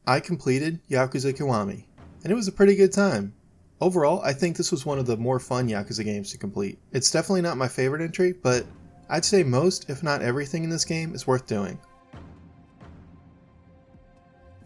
I completed Yakuza Kiwami, and it was a pretty good time. Overall, I think this was one of the more fun Yakuza games to complete. It's definitely not my favorite entry, but I'd say most, if not everything in this game is worth doing.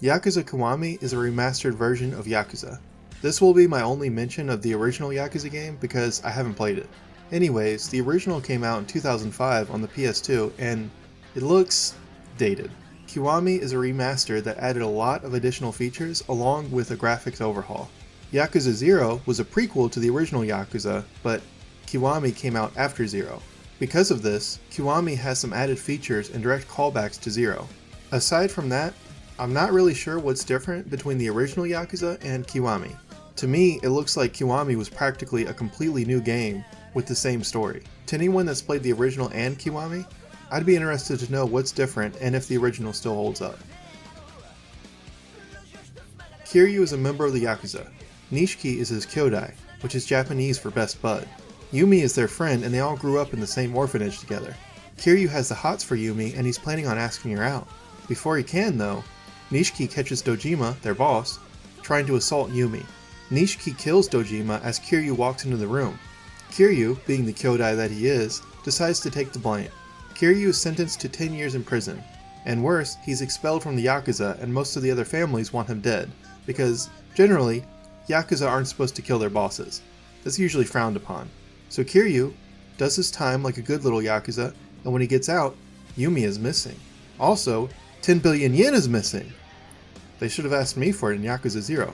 Yakuza Kiwami is a remastered version of Yakuza. This will be my only mention of the original Yakuza game because I haven't played it. Anyways, the original came out in 2005 on the PS2 and it looks dated. Kiwami is a remaster that added a lot of additional features along with a graphics overhaul. Yakuza 0 was a prequel to the original Yakuza, but Kiwami came out after 0. Because of this, Kiwami has some added features and direct callbacks to 0. Aside from that, I'm not really sure what's different between the original Yakuza and Kiwami. To me, it looks like Kiwami was practically a completely new game with the same story. To anyone that's played the original and Kiwami, I'd be interested to know what's different and if the original still holds up. Kiryu is a member of the Yakuza. Nishiki is his kyodai, which is Japanese for best bud. Yumi is their friend and they all grew up in the same orphanage together. Kiryu has the hots for Yumi and he's planning on asking her out. Before he can though, Nishiki catches Dojima, their boss, trying to assault Yumi. Nishiki kills Dojima as Kiryu walks into the room. Kiryu, being the kyodai that he is, decides to take the blame. Kiryu is sentenced to 10 years in prison, and worse, he's expelled from the Yakuza and most of the other families want him dead, because, generally, Yakuza aren't supposed to kill their bosses. That's usually frowned upon. So Kiryu does his time like a good little Yakuza, and when he gets out, Yumi is missing. Also, 10 billion yen is missing! They should have asked me for it in Yakuza 0.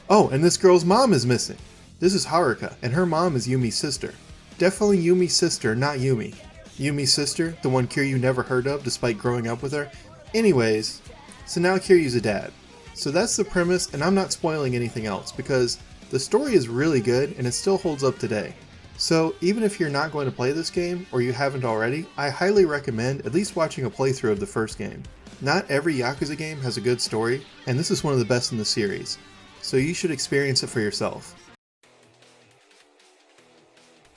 Oh, and this girl's mom is missing! This is Haruka, and her mom is Yumi's sister. Definitely Yumi's sister, not Yumi. Yumi's sister, the one Kiryu never heard of despite growing up with her. Anyways, so now Kiryu's a dad. So that's the premise, and I'm not spoiling anything else because the story is really good and it still holds up today. So even if you're not going to play this game, or you haven't already, I highly recommend at least watching a playthrough of the first game. Not every Yakuza game has a good story, and this is one of the best in the series. So you should experience it for yourself.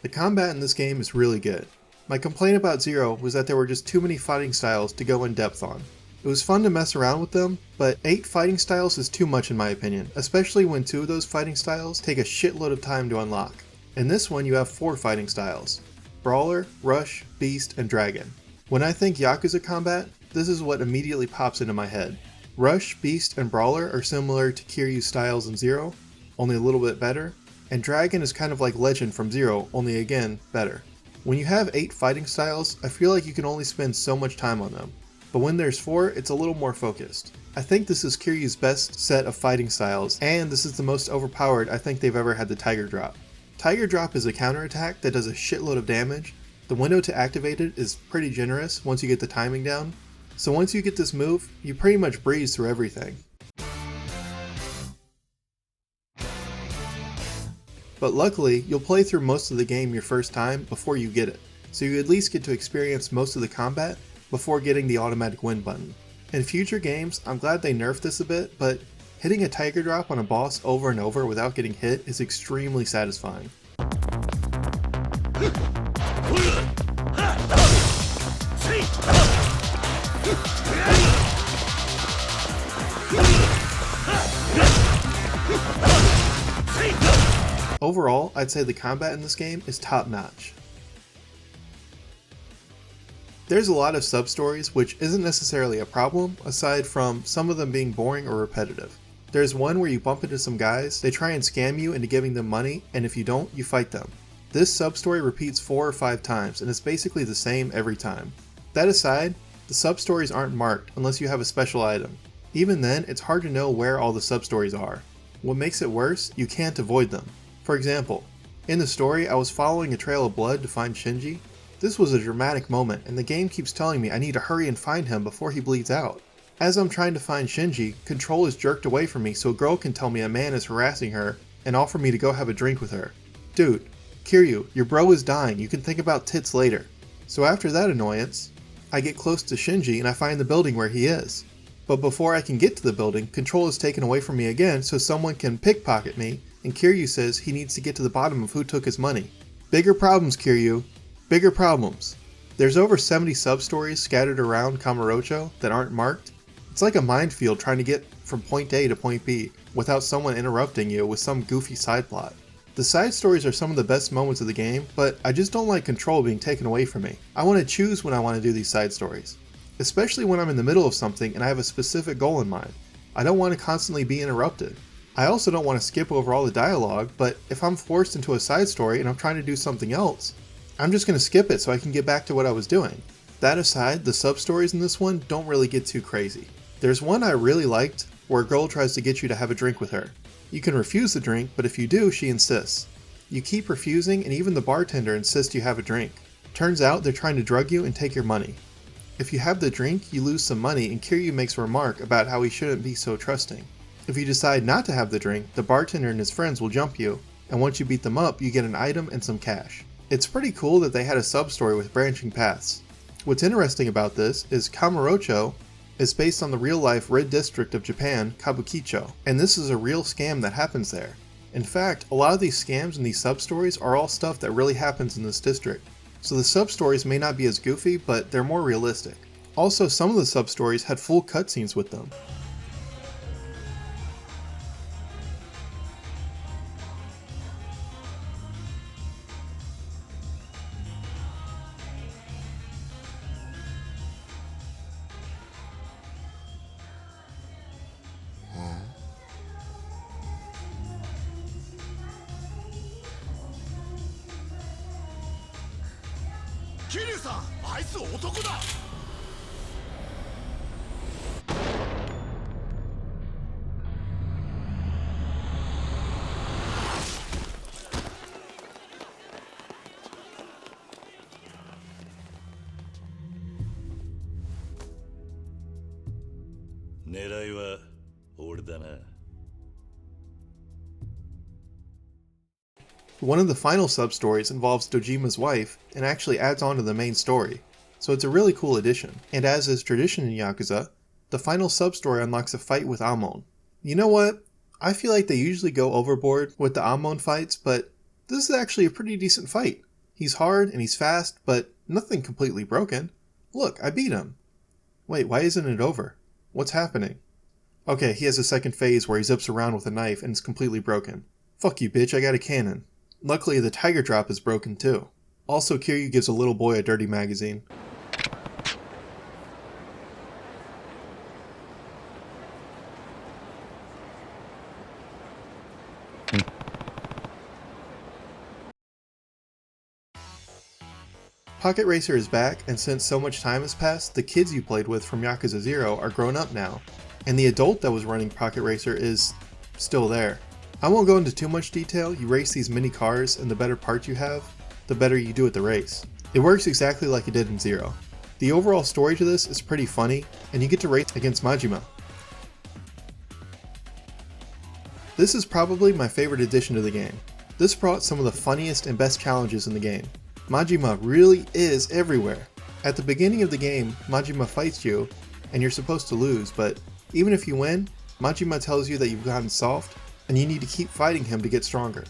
The combat in this game is really good. My complaint about 0 was that there were just too many fighting styles to go in depth on. It was fun to mess around with them, but 8 fighting styles is too much in my opinion, especially when 2 of those fighting styles take a shitload of time to unlock. In this one you have 4 fighting styles: Brawler, Rush, Beast, and Dragon. When I think Yakuza combat, this is what immediately pops into my head. Rush, Beast, and Brawler are similar to Kiryu's styles in 0, only a little bit better, and Dragon is kind of like Legend from 0, only again, better. When you have 8 fighting styles, I feel like you can only spend so much time on them, but when there's 4, it's a little more focused. I think this is Kiryu's best set of fighting styles, and this is the most overpowered I think they've ever had the Tiger Drop. Tiger Drop is a counterattack that does a shitload of damage. The window to activate it is pretty generous once you get the timing down, so once you get this move, you pretty much breeze through everything. But luckily, you'll play through most of the game your first time before you get it, so you at least get to experience most of the combat before getting the automatic win button. In future games, I'm glad they nerfed this a bit, but hitting a Tiger Drop on a boss over and over without getting hit is extremely satisfying. Overall, I'd say the combat in this game is top notch. There's a lot of sub-stories, which isn't necessarily a problem, aside from some of them being boring or repetitive. There's one where you bump into some guys, they try and scam you into giving them money, and if you don't, you fight them. This sub-story repeats 4 or 5 times, and it's basically the same every time. That aside, the sub-stories aren't marked unless you have a special item. Even then, it's hard to know where all the sub-stories are. What makes it worse, you can't avoid them. For example, in the story I was following a trail of blood to find Shinji. This was a dramatic moment and the game keeps telling me I need to hurry and find him before he bleeds out. As I'm trying to find Shinji, control is jerked away from me so a girl can tell me a man is harassing her and offer me to go have a drink with her. Dude, Kiryu, your bro is dying, you can think about tits later. So after that annoyance, I get close to Shinji and I find the building where he is. But before I can get to the building, control is taken away from me again so someone can pickpocket me, and Kiryu says he needs to get to the bottom of who took his money. Bigger problems, Kiryu. Bigger problems. There's over 70 sub-stories scattered around Kamurocho that aren't marked. It's like a minefield trying to get from point A to point B without someone interrupting you with some goofy side plot. The side stories are some of the best moments of the game, but I just don't like control being taken away from me. I want to choose when I want to do these side stories, especially when I'm in the middle of something and I have a specific goal in mind. I don't want to constantly be interrupted. I also don't want to skip over all the dialogue, but if I'm forced into a side story and I'm trying to do something else, I'm just going to skip it so I can get back to what I was doing. That aside, the sub-stories in this one don't really get too crazy. There's one I really liked where a girl tries to get you to have a drink with her. You can refuse the drink, but if you do, she insists. You keep refusing and even the bartender insists you have a drink. Turns out they're trying to drug you and take your money. If you have the drink, you lose some money and Kiryu makes a remark about how he shouldn't be so trusting. If you decide not to have the drink, the bartender and his friends will jump you, and once you beat them up, you get an item and some cash. It's pretty cool that they had a sub-story with branching paths. What's interesting about this is Kamurocho is based on the real-life Red District of Japan, Kabukicho, and this is a real scam that happens there. In fact, a lot of these scams and these sub-stories are all stuff that really happens in this district. So the sub-stories may not be as goofy, but they're more realistic. Also, some of the sub-stories had full cutscenes with them. One of the final sub-stories involves Dojima's wife and actually adds on to the main story, so it's a really cool addition. And as is tradition in Yakuza, the final sub-story unlocks a fight with Amon. You know what? I feel like they usually go overboard with the Amon fights, but this is actually a pretty decent fight. He's hard and he's fast, but nothing completely broken. Look, I beat him. Wait, why isn't it over? What's happening? Okay, he has a second phase where he zips around with a knife and it's completely broken. Fuck you, bitch, I got a cannon. Luckily, the tiger drop is broken too. Also, Kiryu gives a little boy a dirty magazine. Pocket Racer is back, and since so much time has passed, the kids you played with from Yakuza 0 are grown up now, and the adult that was running Pocket Racer is still there. I won't go into too much detail. You race these mini cars, and the better parts you have, the better you do at the race. It works exactly like it did in 0. The overall story to this is pretty funny, and you get to race against Majima. This is probably my favorite addition to the game. This brought some of the funniest and best challenges in the game. Majima really is everywhere. At the beginning of the game, Majima fights you, and you're supposed to lose, but even if you win, Majima tells you that you've gotten soft, and you need to keep fighting him to get stronger.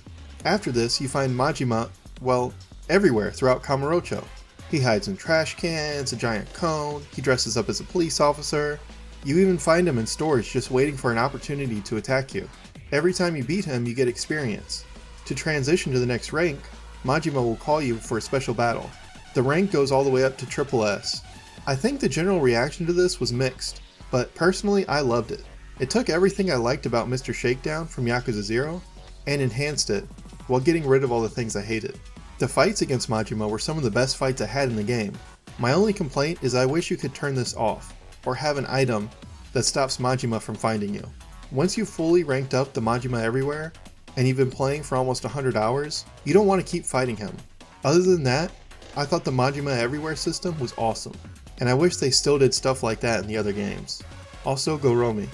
After this, you find Majima, well, everywhere throughout Kamurocho. He hides in trash cans, a giant cone, he dresses up as a police officer. You even find him in stores just waiting for an opportunity to attack you. Every time you beat him, you get experience. To transition to the next rank, Majima will call you for a special battle. The rank goes all the way up to Triple S. I think the general reaction to this was mixed, but personally I loved it. It took everything I liked about Mr. Shakedown from Yakuza 0 and enhanced it, while getting rid of all the things I hated. The fights against Majima were some of the best fights I had in the game. My only complaint is I wish you could turn this off, or have an item that stops Majima from finding you. Once you've fully ranked up the Majima Everywhere, and you've been playing for almost 100 hours, you don't want to keep fighting him. Other than that, I thought the Majima Everywhere system was awesome, and I wish they still did stuff like that in the other games. Also, go Romy.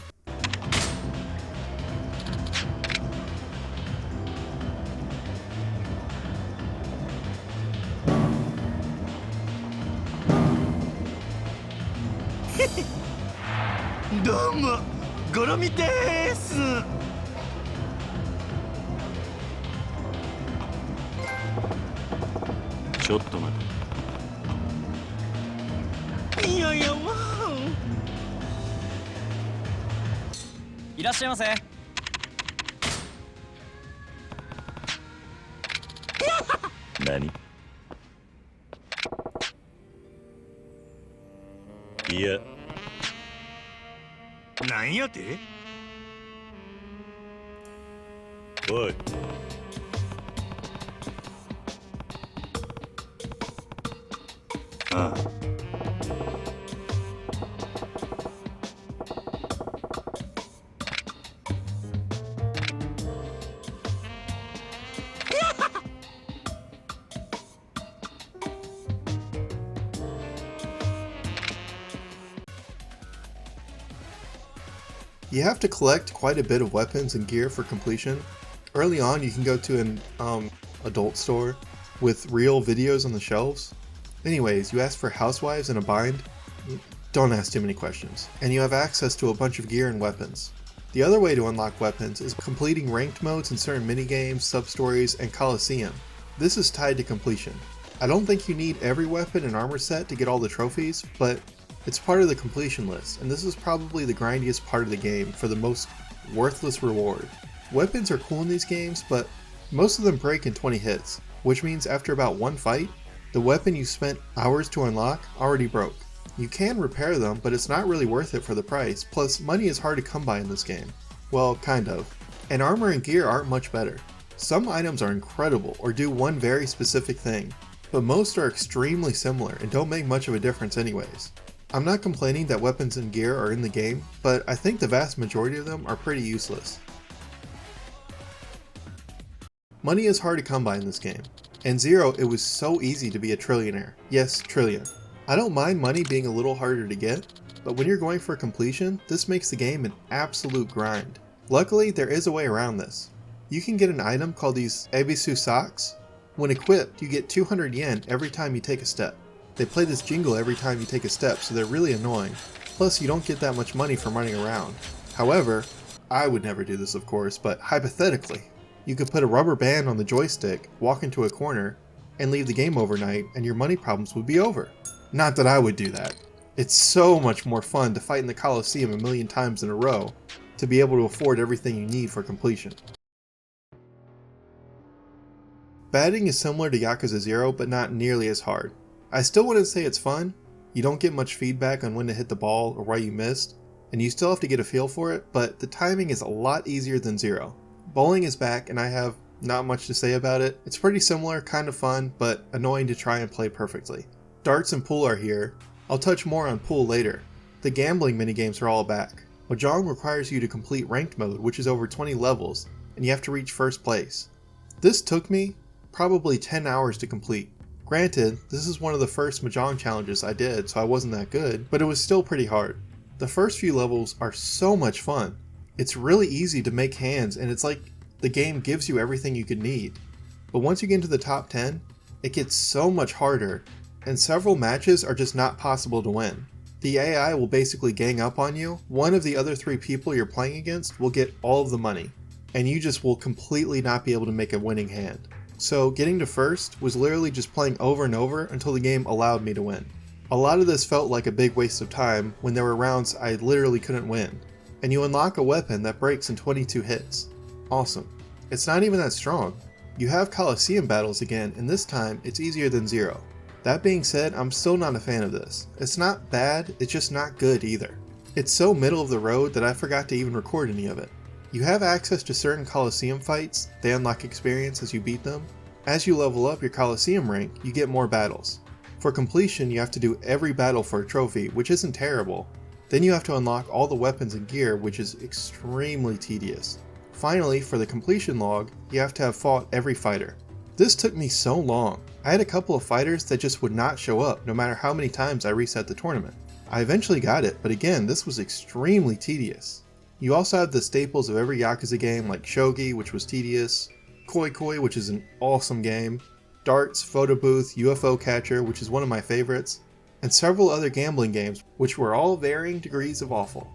いらっしゃいませ。何？いや、なんやて？おい。ああ。You have to collect quite a bit of weapons and gear for completion. Early on, you can go to an adult store with real videos on the shelves. Anyways, you ask for housewives in a bind. Don't ask too many questions. And you have access to a bunch of gear and weapons. The other way to unlock weapons is completing ranked modes in certain minigames, substories, and Coliseum. This is tied to completion. I don't think you need every weapon and armor set to get all the trophies, but it's part of the completion list, and this is probably the grindiest part of the game for the most worthless reward. Weapons are cool in these games, but most of them break in 20 hits, which means after about one fight, the weapon you spent hours to unlock already broke. You can repair them, but it's not really worth it for the price, plus money is hard to come by in this game. Well, kind of. And armor and gear aren't much better. Some items are incredible or do one very specific thing, but most are extremely similar and don't make much of a difference anyways. I'm not complaining that weapons and gear are in the game, but I think the vast majority of them are pretty useless. Money is hard to come by in this game. In Zero, it was so easy to be a trillionaire. Yes, trillion. I don't mind money being a little harder to get, but when you're going for completion, this makes the game an absolute grind. Luckily, there is a way around this. You can get an item called these Ebisu socks. When equipped, you get 200 yen every time you take a step. They play this jingle every time you take a step, so they're really annoying. Plus, you don't get that much money from running around. However, I would never do this of course, but hypothetically, you could put a rubber band on the joystick, walk into a corner, and leave the game overnight, and your money problems would be over. Not that I would do that. It's so much more fun to fight in the Coliseum a million times in a row, to be able to afford everything you need for completion. Batting is similar to Yakuza 0, but not nearly as hard. I still wouldn't say it's fun. You don't get much feedback on when to hit the ball or why you missed, and you still have to get a feel for it, but the timing is a lot easier than Zero. Bowling is back, and I have not much to say about it. It's pretty similar, kind of fun, but annoying to try and play perfectly. Darts and pool are here. I'll touch more on pool later. The gambling minigames are all back. Mahjong requires you to complete ranked mode, which is over 20 levels, and you have to reach first place. This took me probably 10 hours to complete. Granted, this is one of the first Mahjong challenges I did, so I wasn't that good, but it was still pretty hard. The first few levels are so much fun. It's really easy to make hands, and it's like the game gives you everything you could need. But once you get into the top 10, it gets so much harder, and several matches are just not possible to win. The AI will basically gang up on you, one of the other 3 people you're playing against will get all of the money, and you just will completely not be able to make a winning hand. So getting to first was literally just playing over and over until the game allowed me to win. A lot of this felt like a big waste of time when there were rounds I literally couldn't win. And you unlock a weapon that breaks in 22 hits. Awesome. It's not even that strong. You have Coliseum battles again, and this time it's easier than Zero. That being said, I'm still not a fan of this. It's not bad, it's just not good either. It's so middle of the road that I forgot to even record any of it. You have access to certain Coliseum fights, they unlock experience as you beat them. As you level up your Coliseum rank, you get more battles. For completion, you have to do every battle for a trophy, which isn't terrible. Then you have to unlock all the weapons and gear, which is extremely tedious. Finally, for the completion log, you have to have fought every fighter. This took me so long. I had a couple of fighters that just would not show up no matter how many times I reset the tournament. I eventually got it, but again, this was extremely tedious. You also have the staples of every Yakuza game like Shogi, which was tedious, Koi Koi, which is an awesome game, Darts, Photo Booth, UFO Catcher, which is one of my favorites, and several other gambling games, which were all varying degrees of awful.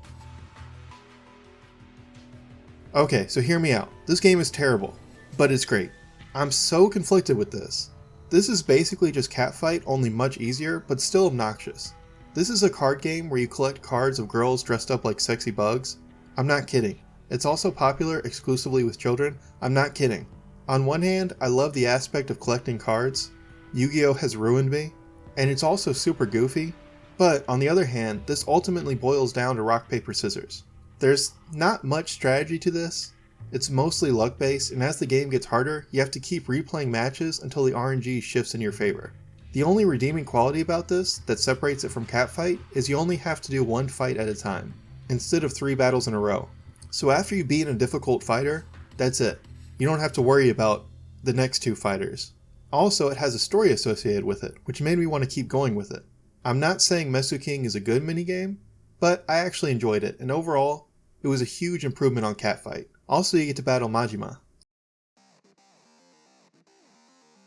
Okay, so hear me out. This game is terrible, but it's great. I'm so conflicted with this. This is basically just Catfight, only much easier, but still obnoxious. This is a card game where you collect cards of girls dressed up like sexy bugs. I'm not kidding. It's also popular exclusively with children. I'm not kidding. On one hand, I love the aspect of collecting cards. Yu-Gi-Oh! Has ruined me. And it's also super goofy. But on the other hand, this ultimately boils down to rock, paper, scissors. There's not much strategy to this. It's mostly luck based, and as the game gets harder, you have to keep replaying matches until the RNG shifts in your favor. The only redeeming quality about this that separates it from Catfight is you only have to do one fight at a time, instead of 3 battles in a row. So after you beat a difficult fighter, that's it. You don't have to worry about the next 2 fighters. Also, it has a story associated with it, which made me want to keep going with it. I'm not saying Mesuking is a good minigame, but I actually enjoyed it, and overall, it was a huge improvement on Catfight. Also, you get to battle Majima.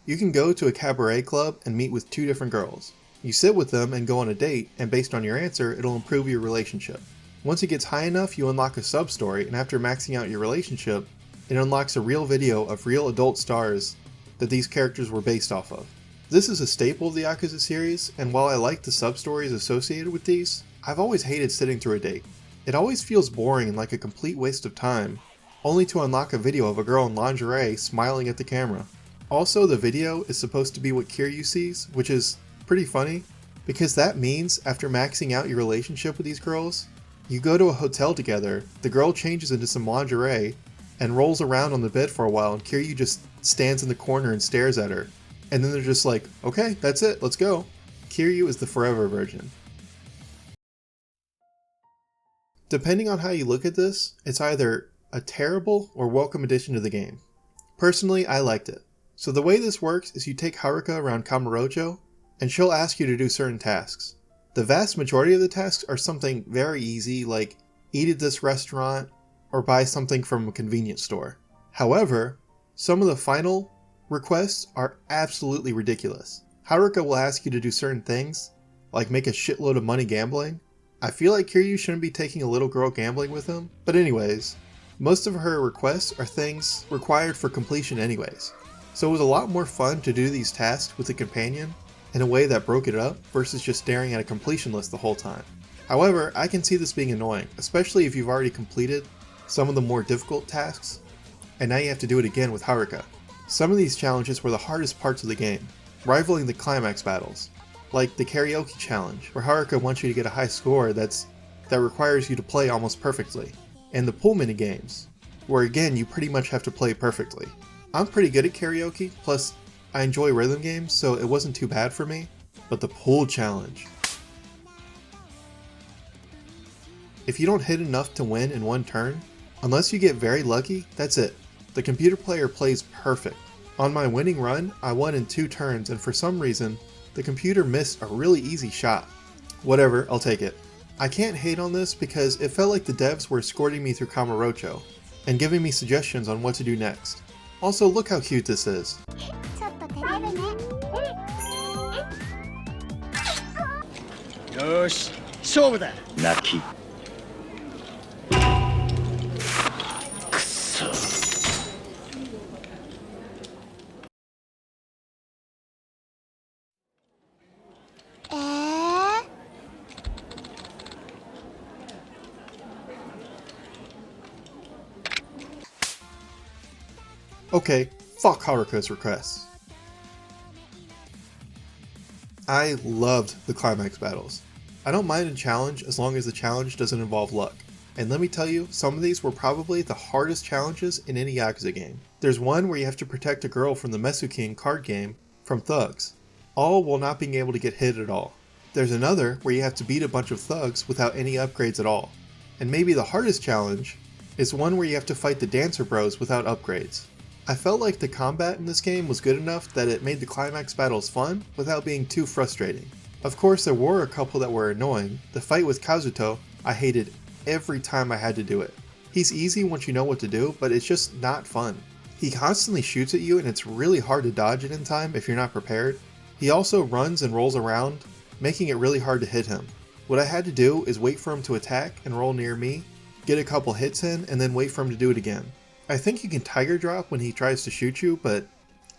You can go to a cabaret club and meet with 2 different girls. You sit with them and go on a date, and based on your answer, it'll improve your relationship. Once it gets high enough, you unlock a sub-story, and after maxing out your relationship, it unlocks a real video of real adult stars that these characters were based off of. This is a staple of the Yakuza series, and while I like the sub-stories associated with these, I've always hated sitting through a date. It always feels boring and like a complete waste of time, only to unlock a video of a girl in lingerie smiling at the camera. Also, the video is supposed to be what Kiryu sees, which is pretty funny, because that means after maxing out your relationship with these girls, you go to a hotel together, the girl changes into some lingerie, and rolls around on the bed for a while, and Kiryu just stands in the corner and stares at her. And then they're just like, okay, that's it, let's go. Kiryu is the forever version. Depending on how you look at this, it's either a terrible or welcome addition to the game. Personally, I liked it. So the way this works is you take Haruka around Kamurocho, and she'll ask you to do certain tasks. The vast majority of the tasks are something very easy, like eat at this restaurant, or buy something from a convenience store. However, some of the final requests are absolutely ridiculous. Haruka will ask you to do certain things, like make a shitload of money gambling. I feel like Kiryu shouldn't be taking a little girl gambling with him, but anyways, most of her requests are things required for completion anyways. So it was a lot more fun to do these tasks with a companion in a way that broke it up versus just staring at a completion list the whole time. However, I can see this being annoying, especially if you've already completed some of the more difficult tasks, and now you have to do it again with Haruka. Some of these challenges were the hardest parts of the game, rivaling the Climax Battles, like the karaoke challenge, where Haruka wants you to get a high score that requires you to play almost perfectly, and the pool minigames, where again you pretty much have to play perfectly. I'm pretty good at karaoke, plus I enjoy rhythm games, so it wasn't too bad for me, but the pool challenge. If you don't hit enough to win in one turn, unless you get very lucky, that's it. The computer player plays perfect. On my winning run, I won in 2 turns, and for some reason, the computer missed a really easy shot. Whatever, I'll take it. I can't hate on this because it felt like the devs were escorting me through Kamurocho, and giving me suggestions on what to do next. Also, look how cute this is. よーし勝負だ泣き Okay, fuck Haruka's requests. I loved the Climax Battles. I don't mind a challenge as long as the challenge doesn't involve luck. And let me tell you, some of these were probably the hardest challenges in any Yakuza game. There's one where you have to protect a girl from the Mesuking card game from thugs, all while not being able to get hit at all. There's another where you have to beat a bunch of thugs without any upgrades at all. And maybe the hardest challenge is one where you have to fight the Dancer Bros without upgrades. I felt like the combat in this game was good enough that it made the Climax Battles fun without being too frustrating. Of course, there were a couple that were annoying. The fight with Kazuto, I hated every time I had to do it. He's easy once you know what to do, but it's just not fun. He constantly shoots at you and it's really hard to dodge it in time if you're not prepared. He also runs and rolls around, making it really hard to hit him. What I had to do is wait for him to attack and roll near me, get a couple hits in, and then wait for him to do it again. I think you can tiger drop when he tries to shoot you, but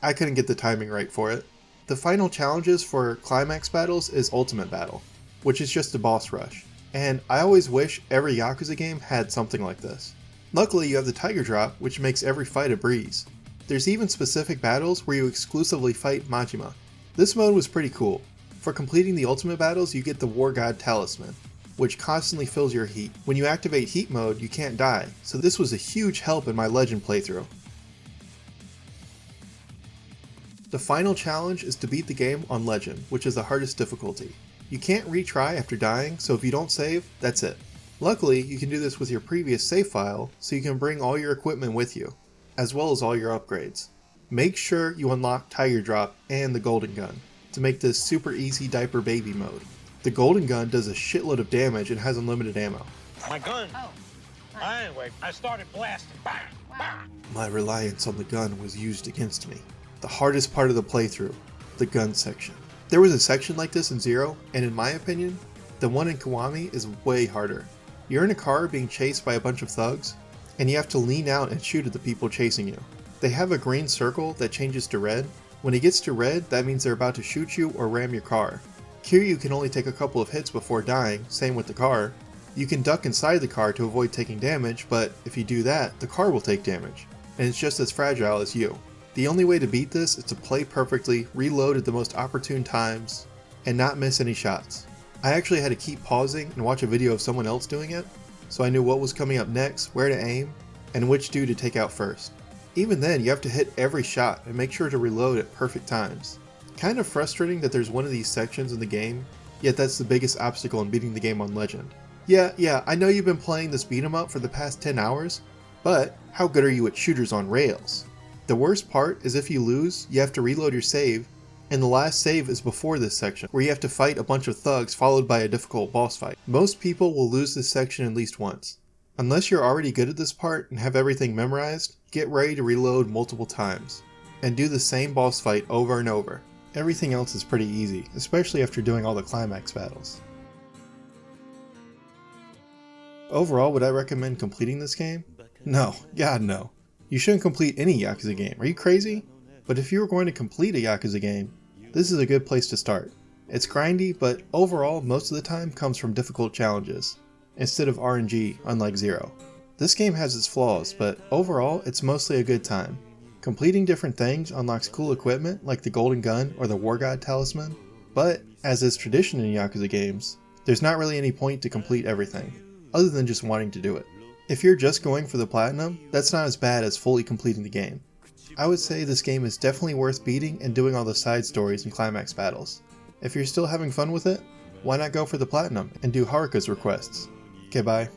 I couldn't get the timing right for it. The final challenges for Climax Battles is Ultimate Battle. which is just a boss rush, and I always wish every Yakuza game had something like this. Luckily you have the Tiger Drop, which makes every fight a breeze. There's even specific battles where you exclusively fight Majima. This mode was pretty cool. For completing the ultimate battles you get the War God Talisman, which constantly fills your heat. When you activate heat mode you can't die, so this was a huge help in my Legend playthrough. The final challenge is to beat the game on Legend, which is the hardest difficulty. You can't retry after dying, so if you don't save, that's it. Luckily, you can do this with your previous save file, so you can bring all your equipment with you, as well as all your upgrades. Make sure you unlock Tiger Drop and the Golden Gun, to make this super easy diaper baby mode. The Golden Gun does a shitload of damage and has unlimited ammo. My gun. Anyway, I started blasting. Bang, bang. My reliance on the gun was used against me. The hardest part of the playthrough, the gun section. There was a section like this in Zero, and in my opinion, the one in Kiwami is way harder. You're in a car being chased by a bunch of thugs, and you have to lean out and shoot at the people chasing you. They have a green circle that changes to red. When it gets to red, that means they're about to shoot you or ram your car. Kiryu can only take a couple of hits before dying, same with the car. You can duck inside the car to avoid taking damage, but if you do that, the car will take damage, and it's just as fragile as you. The only way to beat this is to play perfectly, reload at the most opportune times, and not miss any shots. I actually had to keep pausing and watch a video of someone else doing it, so I knew what was coming up next, where to aim, and which dude to take out first. Even then, you have to hit every shot and make sure to reload at perfect times. Kind of frustrating that there's one of these sections in the game, yet that's the biggest obstacle in beating the game on Legend. Yeah, I know you've been playing this beat 'em up for the past 10 hours, but how good are you at shooters on rails? The worst part is if you lose, you have to reload your save, and the last save is before this section, where you have to fight a bunch of thugs followed by a difficult boss fight. Most people will lose this section at least once. Unless you're already good at this part and have everything memorized, get ready to reload multiple times, and do the same boss fight over and over. Everything else is pretty easy, especially after doing all the climax battles. Overall, would I recommend completing this game? No, God no. You shouldn't complete any Yakuza game, are you crazy? But if you were going to complete a Yakuza game, this is a good place to start. It's grindy, but overall most of the time comes from difficult challenges, instead of RNG unlike Zero. This game has its flaws, but overall it's mostly a good time. Completing different things unlocks cool equipment like the Golden Gun or the War God Talisman, but as is tradition in Yakuza games, there's not really any point to complete everything, other than just wanting to do it. If you're just going for the platinum, that's not as bad as fully completing the game. I would say this game is definitely worth beating and doing all the side stories and climax battles. If you're still having fun with it, why not go for the platinum and do Haruka's requests? Okay, bye.